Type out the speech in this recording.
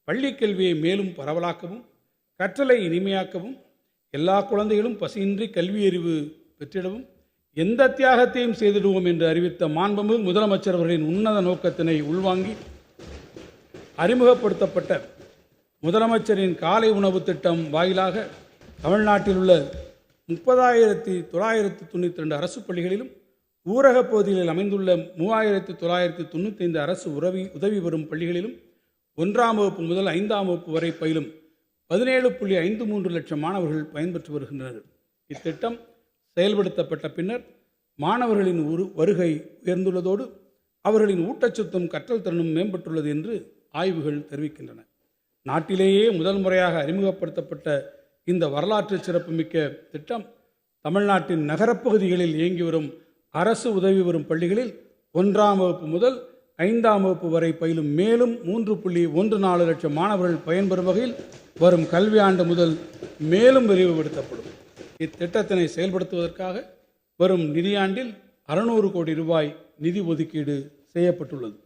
பள்ளிக் கல்வியை மேலும் பரவலாக்கவும் கற்றலை இனிமையாக்கவும் எல்லா குழந்தைகளும் பசியின்றி கல்வியறிவு பெற்றிடவும் எந்த தியாகத்தையும் செய்திடுவோம் என்று அறிவித்த மாண்புமிகு முதலமைச்சர் அவர்களின் உன்னத நோக்கத்தினை உள்வாங்கி அறிமுகப்படுத்தப்பட்ட முதலமைச்சரின் காலை உணவு திட்டம் வாயிலாக தமிழ்நாட்டில் உள்ள 30,992 அரசு பள்ளிகளிலும் ஊரகப் பகுதிகளில் அமைந்துள்ள 3,995 அரசு உதவி பெறும் பள்ளிகளிலும் 1ஆம் வகுப்பு முதல் 5ஆம் வகுப்பு வரை பயிலும் 17.53 லட்சம் மாணவர்கள் பயன்பெற்று வருகின்றனர். இத்திட்டம் செயல்படுத்தப்பட்ட பின்னர் மாணவர்களின் வருகை உயர்ந்துள்ளதோடு அவர்களின் ஊட்டச்சத்தும் கற்றல் திறனும் மேம்பட்டுள்ளது என்று ஆய்வுகள் தெரிவிக்கின்றன. நாட்டிலேயே முதல் முறையாக அறிமுகப்படுத்தப்பட்ட இந்த வரலாற்று சிறப்புமிக்க திட்டம் தமிழ்நாட்டின் நகரப்பகுதிகளில் இயங்கி வரும் அரசு உதவி பெறும் பள்ளிகளில் 1ஆம் வகுப்பு முதல் 5ஆம் வகுப்பு வரை பயிலும் மேலும் 3.14 லட்சம் மாணவர்கள் பயன்பெறும் வகையில் வரும் கல்வியாண்டு முதல் மேலும் விரிவுபடுத்தப்படும். இத்திட்டத்தினை செயல்படுத்துவதற்காக வரும் நிதியாண்டில் 600 கோடி ரூபாய் நிதி ஒதுக்கீடு செய்யப்பட்டுள்ளது.